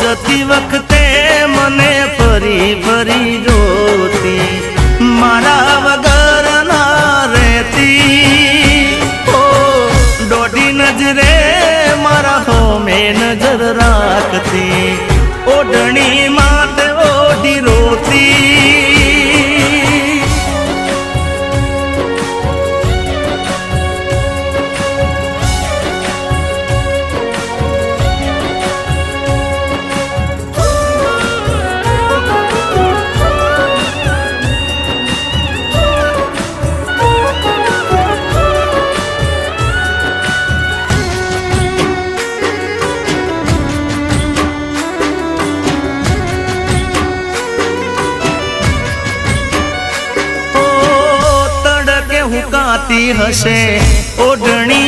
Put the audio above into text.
जती वखते मने फरी फरी जोती मारा वगर ना रहती ओ डोडी नजरे मारा हो में नजर राखती ओढ़नी मात ओढ़ी रोती हुकाती हसे ओढ़नी